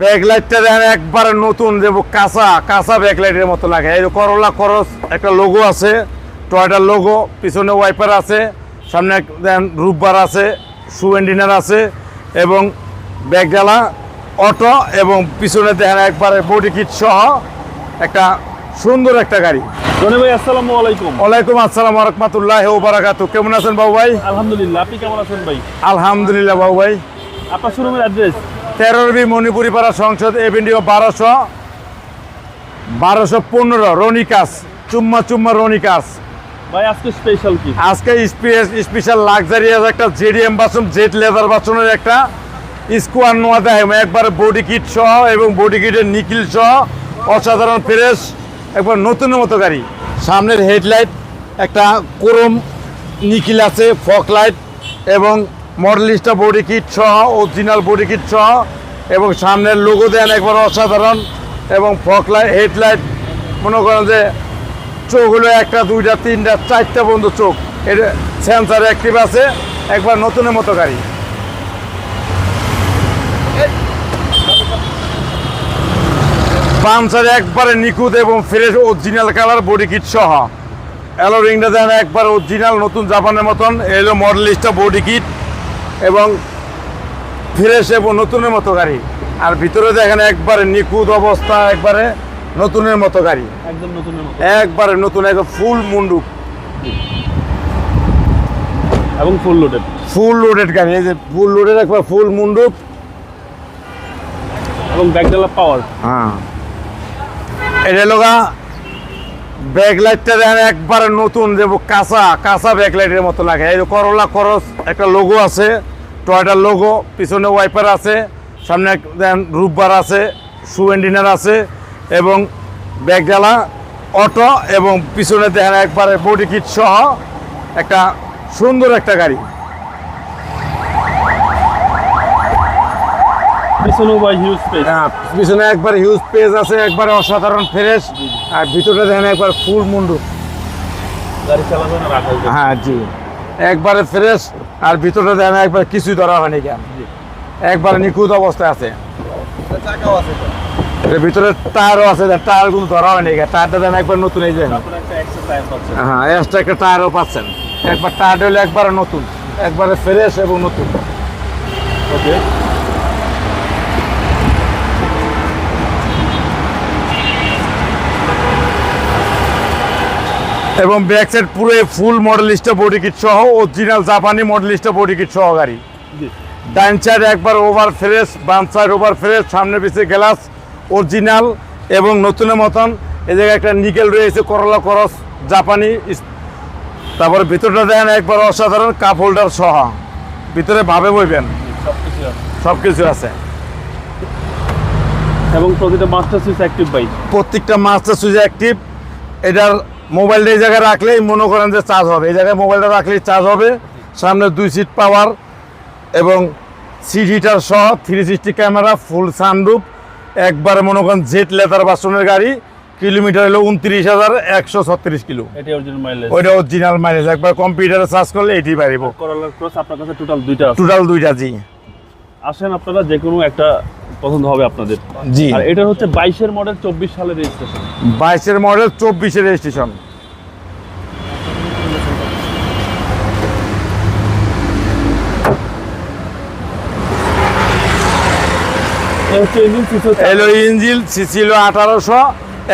ব্যাকলাইটটা দেখেন একবারে নতুন যে কাঁচা কাঁচা ব্যাকলাইটের মতো লাগে। এই করলা করস একটা লোগো আছে, টয়টার লোগো, পিছনে ওয়াইপার আছে, সামনে দেখেন রূপবার আছে, শু এন্ডিনার আছে এবং ব্যাকডালা অটো এবং পিছনে দেখেন একবারে বডি কিট সহ একটা সুন্দর একটা গাড়ি। জনি ভাই আসসালামু আলাইকুম। ওয়ালাইকুম আসসালাম ওয়া রাহমাতুল্লাহি ওয়া বারাকাতুহু। কেমন আছেন বাবু ভাই? আলহামদুলিল্লাহ, আপনি কেমন আছেন ভাই? আলহামদুলিল্লাহ বাবু ভাই। আপনার শোরুমের অ্যাড্রেস? 13B মণিপুরি পাড়া সংসদ এভিনিউ 1215 রনিকাস, চুম্মা রনিকাস। ভাই আজকে স্পেশাল কি? আজকে স্পেশাল লাক্সারিয়াস একটা জেডিএম বাসন, জেড লেদার বাসনের একটা স্কোয়ার নোয়া দেয় একবারে বডি কিট সহ এবং বডি কিটের নিকিল সহ অসাধারণ ফ্রেশ একবার নতুনের মতো গাড়ি। সামনের হেডলাইট একটা ক্রোম নিকিল আছে, ফক লাইট এবং মডেলিস্টা বডি কিট সহ, অরিজিনাল বডি কিট সহ এবং সামনের লোগো দেন একবার অসাধারণ এবং ফক লাইট হেডলাইট মনে করেন যে চোখ হলো একটা দুইটা তিনটা চারটা বন্ধ চোখ, এর সেন্সার অ্যাক্টিভ আছে, একবার নতুনের মতো গাড়ি। পাঞ্চারে একবারে নিখুঁত এবং fresh original colour body kit সহ। অ্যালো রিংটা দেন একবার অরিজিনাল নতুন জাপানের মতন, এলো মডেলিস্টা বডি কিট এবং ফ্রেশ এবং নতুনের মতো গাড়ি। আর ভিতরে দেখেন একবারে নিখুঁত অবস্থা, একবারে নতুনের মতো গাড়ি, একদম নতুনের মতো, একবারে নতুন, একদম ফুল মুন্ডুক এবং ফুল লোডেড গাড়ি। এই যে ফুল লোডেড একবার ফুল মুন্ডুক এবং ব্যাকডালা পাওয়ার। হ্যাঁ, এটা লোগা ব্যাকলাইটটা দেখেন একবারে নতুন যে কাঁচা কাঁচা ব্যাকলাইটের মতো লাগে। এই করলা করস একটা লোগো আছে, টয়টার লোগো, পিছনে ওয়াইপার আছে, সামনে দেখেন রূপবার আছে, শু এন্ডিনার আছে এবং ব্যাকডালা অটো এবং পিছনে দেখেন একবারে বডি কিট সহ একটা সুন্দর একটা গাড়ি। পিছনেও ভাই হিউজ স্পেস। হ্যাঁ, পিছনে একবার হিউজ পেজ আছে, একবারে অসাধারণ ফ্রেশ। আর ভিতরে দেখেন একবার ফুল মুন্ডু, গাড়ি চালানো না রাখা যায়। হ্যাঁ জি, একবারে ফ্রেশ। আর ভিতরে দেখেন একবার কিছুই ধরা হয়নি, কেন একবারে নিখুঁত অবস্থায় আছে। এর ভিতরে টায়ারও আছে, টায়ার কিন্তু ধরা হয়নি, টায়ারটা দেন একবার নতুন। এই যে আপনারা একটা এক্সট্রা টায়ার পাচ্ছেন। হ্যাঁ, এক্সট্রা একটা টায়ারও পাচ্ছেন, একবার টায়ার হলে একবারে নতুন, একবারে ফ্রেশ এবং নতুন। ওকে, এবং ব্যাক সাইড পুরো ফুল মডেলিস্টা বডি কিট সহ, অরিজিনাল জাপানি মডেলিস্টা বডি কিট সহ গাড়ি। জি। ডাইন সাইড একবার ওভার ফ্রেশ, বাম সাইড ওভার ফ্রেশ, সামনে পিছিয়ে গ্লাস অরিজিনাল এবং নতুনের মতন। এই জায়গায় একটা নিকেল রয়েছে, করলা করস জাপানি। তারপরে ভিতরটা দেখেন একবার অসাধারণ, কাপ হোল্ডার সহ, ভিতরে ভাবে বইবেন, সবকিছু আছে। সব কিছু আছে। এবং প্রতিটা মাস্টার সুইচ অ্যাক্টিভ ভাই। প্রত্যেকটা মাস্টার সুইচ অ্যাক্টিভ। এটার মোবাইলটা এই জায়গায় রাখলেই মনে করেন যে চার্জ হবে, এই জায়গায় মোবাইলটা রাখলেই চার্জ হবে। সামনে 2 সিট পাওয়ার এবং সিট হিটার সহ, 360 ক্যামেরা, ফুল সানরুফ, একবারে মনে করেন জেট লেদার বাসনের গাড়ি। কিলোমিটার হলো 29,136 কিলো। এটা অরিজিনাল মাইলেজ। ওইটা অরিজিনাল মাইলেজ, একবার কম্পিউটারে সার্চ করলে এটি পারিব। করলার ক্রস আপনার কাছে টোটাল দুইটা আছে। টোটাল দুইটা, জি। আসেন, আপনারা যে কোনো একটা পছন্দ হবে আপনাদের। জি। আর এটা হচ্ছে 22-এর মডেল, 24 সালের রেজিস্ট্রেশন। 22-এর মডেল, 24-এর রেজিস্ট্রেশন। এলো ইঞ্জিন, সিসি হলো 1800,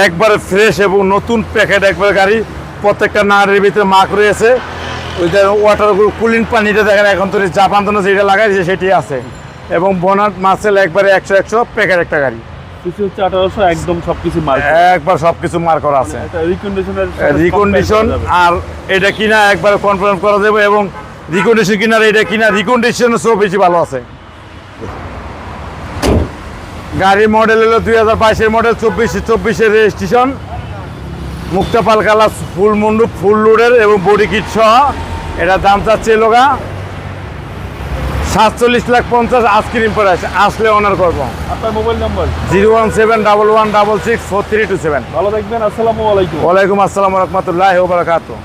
একবারে ফ্রেশ এবং নতুন প্যাকেট একবার গাড়ি। প্রত্যেকটা নাড়ের ভিতরে মার্ক রয়েছে। ওইটা ওয়াটার কুলিং পানিটা দেখেন এখন তো জাপান তো যেটা লাগাইছে সেটি আছে এবং বোনাট মাসেল একবারে 100 প্যাকেট একটা গাড়ি। সিসি হচ্ছে 1800, একদম সবকিছু মার্ক, একবার সবকিছু মার্ক করা আছে, রিকন্ডিশন। রিকন্ডিশনের আর এটা কিনা একবার কনফার্ম করা যাবে এবং রিকন্ডিশন কিনার এটা কিনা রিকন্ডিশন সব বেশি ভালো আছে। গাড়ির মডেল হলো 2022-এর মডেল, 24-এর রেজিস্ট্রেশন। মুক্তা পাল কালার, ফুল মুন্ডু, ফুল লোডের এবং বডি কিট সহ। এটা দাম চাচ্ছে লোগা 47,50,000 আজকের প্রাইস। আসলে অনার করবো। আপনার মোবাইল নাম্বার? 01711664327। ভালো থাকবেন, আসসালামু আলাইকুম। ওয়ালাইকুম আসসালাম ওয়া রাহমাতুল্লাহি ওয়া বারাকাতুহু।